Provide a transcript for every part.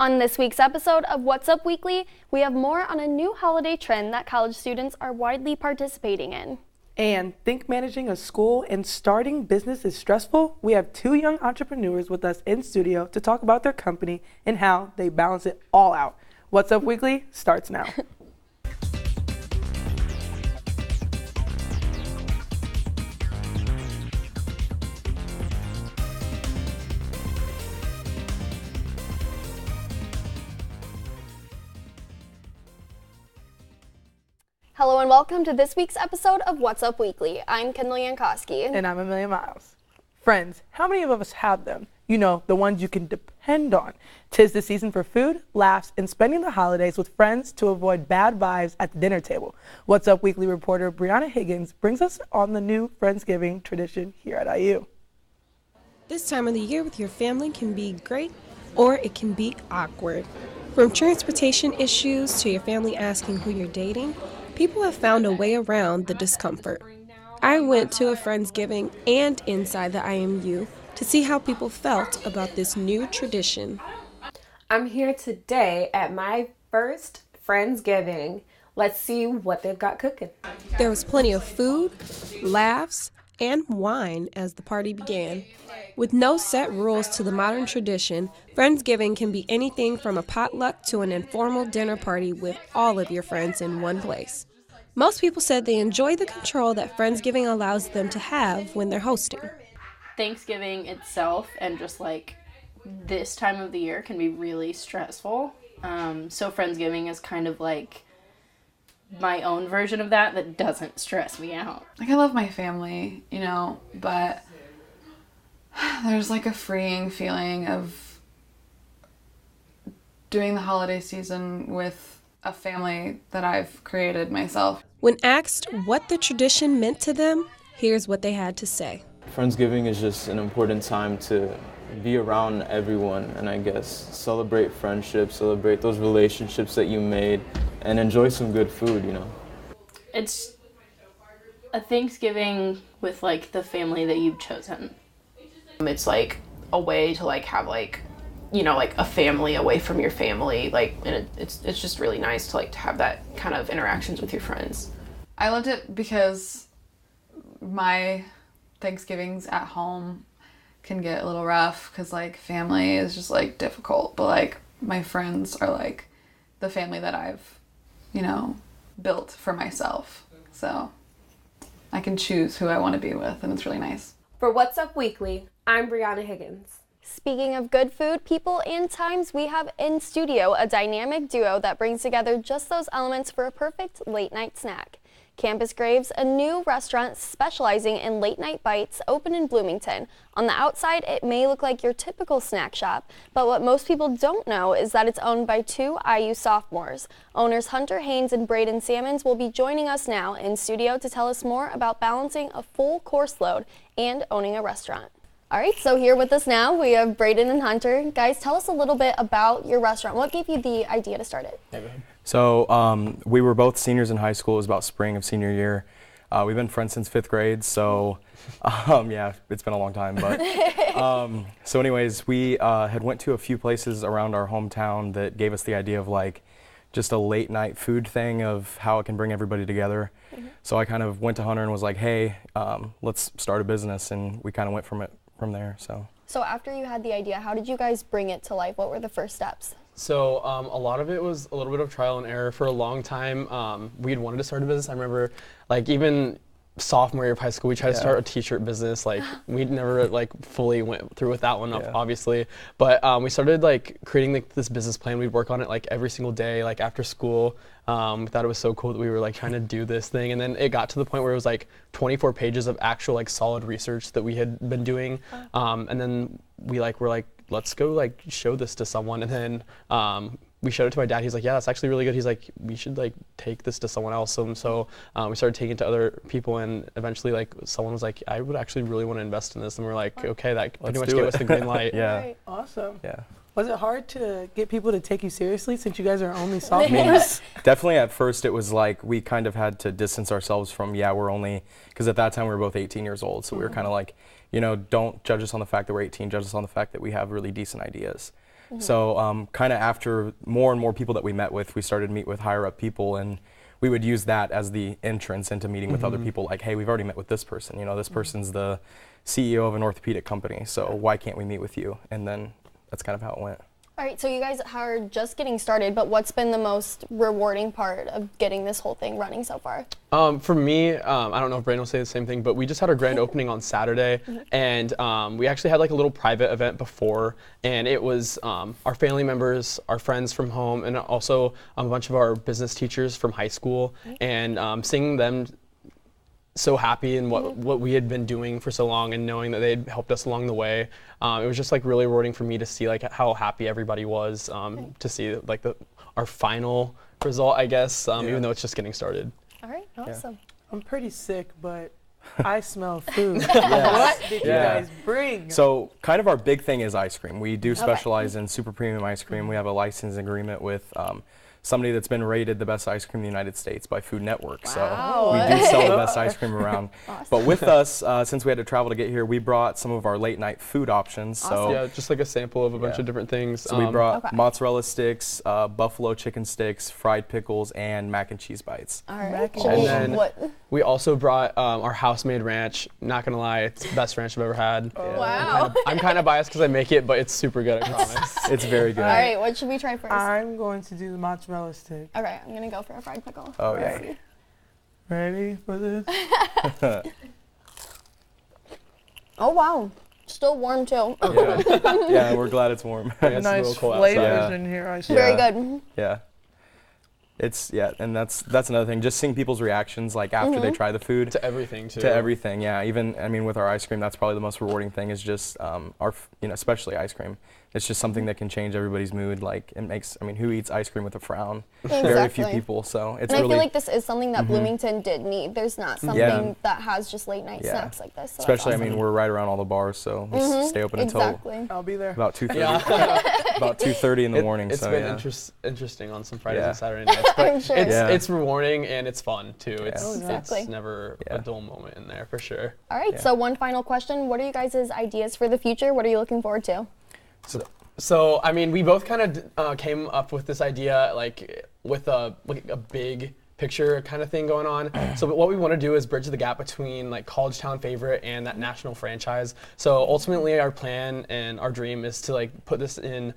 On this week's episode of What's Up Weekly, we have more on a new holiday trend that college students are widely participating in. And think managing a school and starting business is stressful? We have two young entrepreneurs with us in studio to talk about their company and how they balance it all out. What's Up Weekly starts now. Hello and welcome to this week's episode of What's Up Weekly. I'm Kendall Yankowski. And I'm Amelia Miles. Friends, how many of us have them? You know, the ones you can depend on. 'Tis the season for food, laughs, and spending the holidays with friends to avoid bad vibes at the dinner table. What's Up Weekly reporter Brianna Higgins brings us on the new Friendsgiving tradition here at IU. This time of the year with your family can be great, or it can be awkward. From transportation issues to your family asking who you're dating, people have found a way around the discomfort. I went to a Friendsgiving and inside the IMU to see how people felt about this new tradition. I'm here today at my first Friendsgiving. Let's see what they've got cooking. There was plenty of food, laughs, and wine as the party began. With no set rules to the modern tradition, Friendsgiving can be anything from a potluck to an informal dinner party with all of your friends in one place. Most people said they enjoy the control that Friendsgiving allows them to have when they're hosting. Thanksgiving itself and just like this time of the year can be really stressful. So Friendsgiving is kind of like my own version of that doesn't stress me out. Like, I love my family, you know, but there's like a freeing feeling of doing the holiday season with a family that I've created myself. When asked what the tradition meant to them, here's what they had to say. Friendsgiving is just an important time to be around everyone and I guess celebrate friendships, celebrate those relationships that you made, and enjoy some good food, you know. It's a Thanksgiving with like the family that you've chosen. It's like a way to like have like, you know, like a family away from your family, like, and it's just really nice to like to have that kind of interactions with your friends. I loved it because my Thanksgivings at home can get a little rough because like family is just like difficult, but like my friends are like the family that I've, you know, built for myself. So I can choose who I want to be with, and it's really nice. For What's Up Weekly, I'm Brianna Higgins. Speaking of good food, people, and times, we have in studio a dynamic duo that brings together just those elements for a perfect late night snack. Campus Graves, a new restaurant specializing in late night bites, opened in Bloomington. On the outside, it may look like your typical snack shop, but what most people don't know is that it's owned by two IU sophomores. Owners Hunter Haynes and Braden Sammons will be joining us now in studio to tell us more about balancing a full course load and owning a restaurant. All right, so here with us now, we have Braden and Hunter. Guys, tell us a little bit about your restaurant. What gave you the idea to start it? So we were both seniors in high school. It was about spring of senior year. We've been friends since 5th grade, so yeah, it's been a long time. But so anyways, we had went to a few places around our hometown that gave us the idea of like just a late night food thing of how it can bring everybody together. Mm-hmm. So I kind of went to Hunter and was like, hey, let's start a business, and we kind of went from there. So after you had the idea, how did you guys bring it to life? What were the first steps? So a lot of it was a little bit of trial and error. For a long time, we'd wanted to start a business. I remember, like, even sophomore year of high school, we tried to start a t-shirt business. Like, we never like fully went through with that one, obviously. But we started like creating this business plan. We'd work on it like every single day, like after school. We thought it was so cool that we were like trying to do this thing, and then it got to the point where it was like 24 pages of actual like solid research that we had been doing, and then we were like, let's go like show this to someone, and then we showed it to my dad. He's like, yeah, that's actually really good. He's like, we should like take this to someone else. And so we started taking it to other people, and eventually like someone was like, I would actually really want to invest in this, and we're like, okay, that pretty much gave us the green light. Yeah. Right. Awesome. Yeah. Was it hard to get people to take you seriously since you guys are only sophomores? Definitely at first it was like we kind of had to distance ourselves from, we're only, because at that time we were both 18 years old. So we were kind of like, don't judge us on the fact that we're 18, judge us on the fact that we have really decent ideas. So kind of after more and more people that we met with, we started to meet with higher up people, and we would use that as the entrance into meeting with other people. Like, hey, we've already met with this person. You know, this person's the CEO of an orthopedic company, so why can't we meet with you? And then that's kind of how it went. All right, so you guys are just getting started, but what's been the most rewarding part of getting this whole thing running so far? For me, I don't know if Brandon will say the same thing, but we just had our grand opening on Saturday, and we actually had like a little private event before, and it was our family members, our friends from home, and also a bunch of our business teachers from high school, and seeing them so happy in what we had been doing for so long, and knowing that they'd helped us along the way. It was just like really rewarding for me to see like how happy everybody was, to see like our final result, I guess, even though it's just getting started. All right, awesome. I'm pretty sick, but I smell food. What did you guys bring? So kind of our big thing is ice cream. We do specialize in super premium ice cream. We have a license agreement with somebody that's been rated the best ice cream in the United States by Food Network. So we do sell the best ice cream around. But with us, since we had to travel to get here, we brought some of our late night food options. So yeah, just like a sample of a bunch of different things. So we brought mozzarella sticks, buffalo chicken sticks, fried pickles, and mac and cheese bites. All right. And then we also brought our house-made ranch. Not gonna lie, it's the best ranch I've ever had. Wow. I'm kind of biased because I make it, but it's super good, I promise. It's very good. All right, what should we try first? I'm going to do the mozzarella stick. Okay, I'm gonna go for a fried pickle. Oh yeah. Ready for this? Oh wow, still warm too. Yeah, we're glad it's warm. It's Nice a little cold flavors outside. in here. I see. Very good. Yeah. It's and that's another thing. Just seeing people's reactions like after they try the food. To everything too. To everything, yeah. Even with our ice cream, that's probably the most rewarding thing. Is just especially ice cream. It's just something that can change everybody's mood. Like it makes. who eats ice cream with a frown? Exactly. Very few people. So it's And really. I feel like this is something that Bloomington did need. There's not something that has just late night snacks like this. So especially, that's awesome. we're right around all the bars, so we stay open until I'll be there. about 2:30. About 2:30 in the morning. It's so been interesting on some Fridays and Saturday nights, but I'm sure. it's rewarding and it's fun too. Exactly. It's never a dull moment in there for sure. All right, so one final question. What are you guys' ideas for the future? What are you looking forward to? So we both kind of came up with this idea like with a big picture kind of thing going on. So what we want to do is bridge the gap between like college town favorite and that national franchise. So ultimately our plan and our dream is to like put this in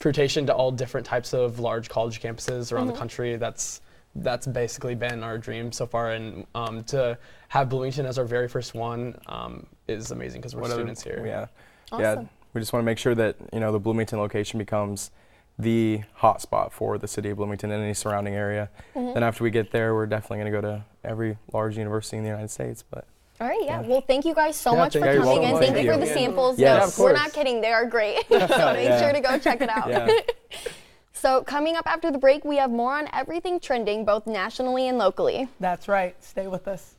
fruition to all different types of large college campuses around the country. That's basically been our dream so far, and to have Bloomington as our very first one is amazing because we're students here. Yeah. Awesome. Yeah. We just want to make sure that the Bloomington location becomes the hot spot for the city of Bloomington and any surrounding area. Then after we get there, we're definitely going to go to every large university in the United States. But all right, well, thank you guys so much for you're coming in. welcome. Thank you for the samples. Yeah, No, of we're course. not kidding. They are great. So make sure to go check it out. Yeah. So coming up after the break, we have more on everything trending, both nationally and locally. That's right. Stay with us.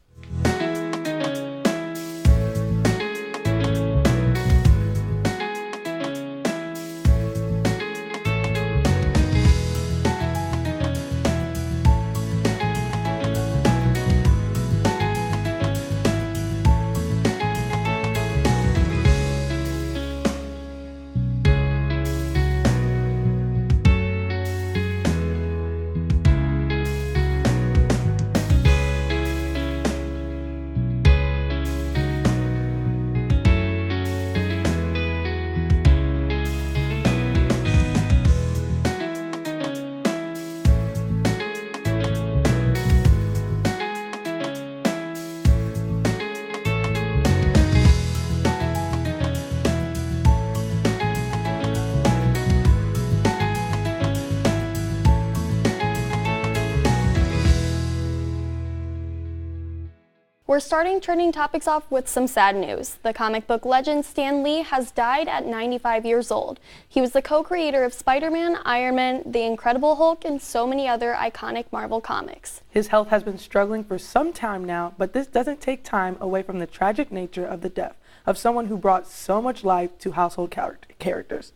We're starting trending topics off with some sad news. The comic book legend Stan Lee has died at 95 years old. He was the co-creator of Spider-Man, Iron Man, The Incredible Hulk, and so many other iconic Marvel comics. His health has been struggling for some time now, but this doesn't take time away from the tragic nature of the death of someone who brought so much life to household characters.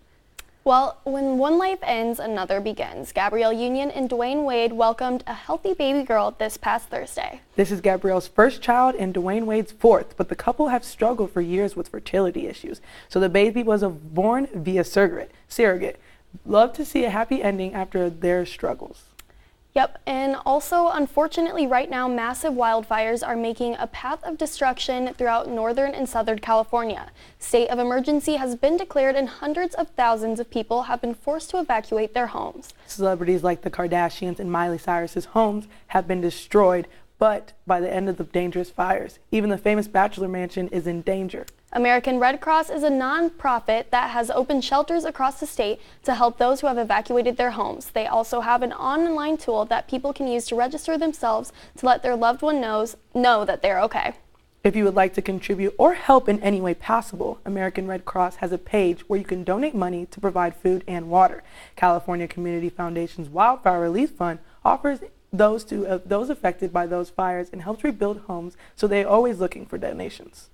Well, when one life ends, another begins. Gabrielle Union and Dwayne Wade welcomed a healthy baby girl this past Thursday. This is Gabrielle's first child and Dwayne Wade's fourth, but the couple have struggled for years with fertility issues. So the baby was born via surrogate. Love to see a happy ending after their struggles. Yep, and also, unfortunately, right now, massive wildfires are making a path of destruction throughout northern and southern California. State of emergency has been declared and hundreds of thousands of people have been forced to evacuate their homes. Celebrities like the Kardashians and Miley Cyrus's homes have been destroyed, but by the end of the dangerous fires, even the famous Bachelor Mansion is in danger. American Red Cross is a non-profit that has opened shelters across the state to help those who have evacuated their homes. They also have an online tool that people can use to register themselves to let their loved one know that they're okay. If you would like to contribute or help in any way possible, American Red Cross has a page where you can donate money to provide food and water. California Community Foundation's Wildfire Relief Fund offers those affected by those fires and helps rebuild homes, so they're always looking for donations.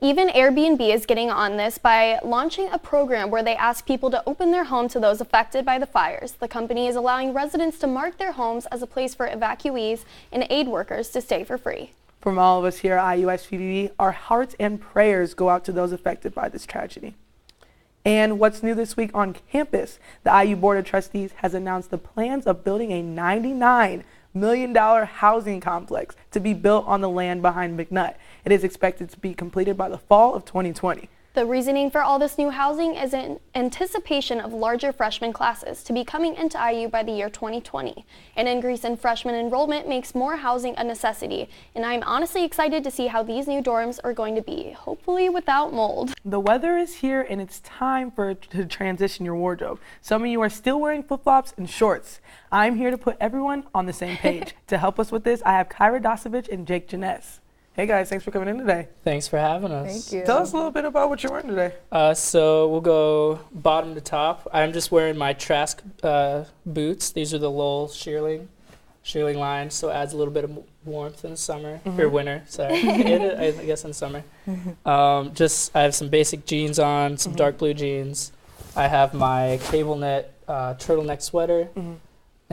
Even Airbnb is getting on this by launching a program where they ask people to open their home to those affected by the fires. The company is allowing residents to mark their homes as a place for evacuees and aid workers to stay for free. From all of us here at IUSPVB, our hearts and prayers go out to those affected by this tragedy. And what's new this week on campus? The IU Board of Trustees has announced the plans of building a $99 million housing complex to be built on the land behind McNutt. It is expected to be completed by the fall of 2020. The reasoning for all this new housing is in anticipation of larger freshman classes to be coming into IU by the year 2020. An increase in freshman enrollment makes more housing a necessity, and I'm honestly excited to see how these new dorms are going to be, hopefully without mold. The weather is here and it's time to transition your wardrobe. Some of you are still wearing flip-flops and shorts. I'm here to put everyone on the same page. To help us with this, I have Kyra Dosovich and Jake Janess. Hey guys, thanks for coming in today. Thanks for having us. Thank you. Tell us a little bit about what you're wearing today. So we'll go bottom to top. I'm just wearing my Trask boots. These are the Lowell shearling line, so it adds a little bit of warmth in the summer, or winter, sorry. I guess in summer. I have some basic jeans on, some dark blue jeans. I have my cable knit turtleneck sweater.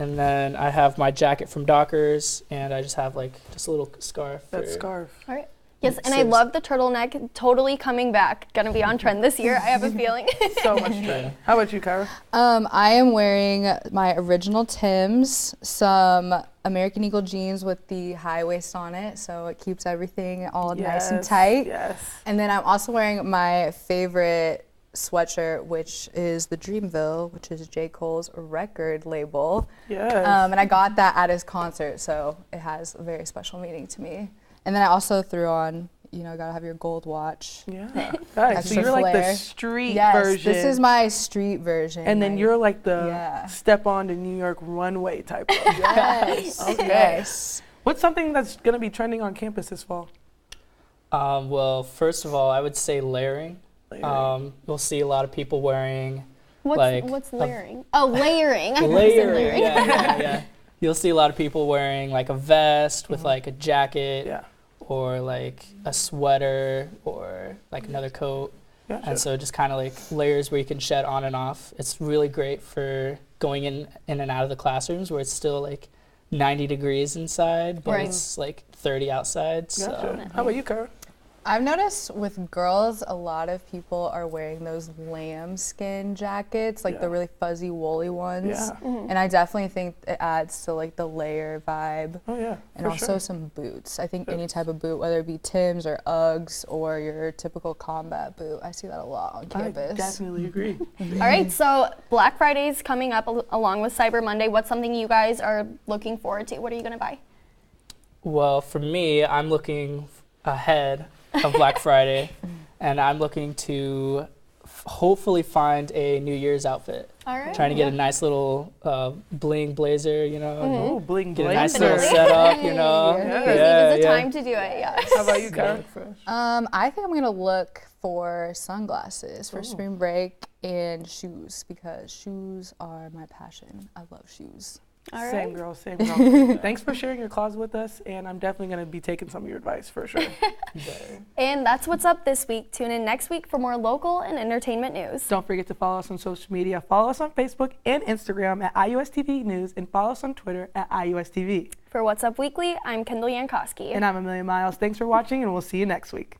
And then I have my jacket from Dockers, and I just have just a little scarf. That scarf. All right. Yes, and I love the turtleneck, totally coming back. Gonna be on trend this year, I have a feeling. So much trend. How about you, Kyra? I am wearing my original Timbs, some American Eagle jeans with the high waist on it, so it keeps everything all nice and tight. Yes. And then I'm also wearing my favorite sweatshirt, which is the Dreamville, which is J. Cole's record label. Yes. And I got that at his concert, so it has a very special meaning to me. And then I also threw on, gotta have your gold watch. Yeah. Right. So Extra you're like the flair. street Yes, version. this is my street version. And then you're like the step on to New York runway type of. Yes. Okay. Yes. What's something that's going to be trending on campus this fall? Well, first of all, I would say layering. You'll see a lot of people wearing What's layering? Layering. I layering. Yeah. You'll see a lot of people wearing a vest with a jacket or a sweater or another coat. Gotcha. And so just kind of layers where you can shed on and off. It's really great for going in and out of the classrooms where it's still 90 degrees inside, but it's 30 outside. Gotcha. So. How about you, Kyra? I've noticed with girls, a lot of people are wearing those lambskin jackets, the really fuzzy, woolly ones. Yeah. And I definitely think it adds to the layer vibe. Oh yeah. And also some boots. I think any type of boot, whether it be Timbs or Uggs or your typical combat boot, I see that a lot on campus. I definitely agree. All right, so Black Friday is coming up along with Cyber Monday. What's something you guys are looking forward to? What are you gonna buy? Well, for me, I'm looking ahead of Black Friday, and I'm looking to hopefully find a New Year's outfit. All right. Trying to get a nice little bling blazer, Oh, bling get blazer. a nice little setup, New Year's is the time to do it. Yeah. How about you, Kyra? I think I'm gonna look for sunglasses for spring break and shoes, because shoes are my passion. I love shoes. All right. Same girl, same girl. Thanks for sharing your closet with us, and I'm definitely going to be taking some of your advice for sure. And that's what's up this week. Tune in next week for more local and entertainment news. Don't forget to follow us on social media. Follow us on Facebook and Instagram at IUSTV News, and follow us on Twitter at IUSTV. For What's Up Weekly, I'm Kendall Yankowski. And I'm Amelia Miles. Thanks for watching, and we'll see you next week.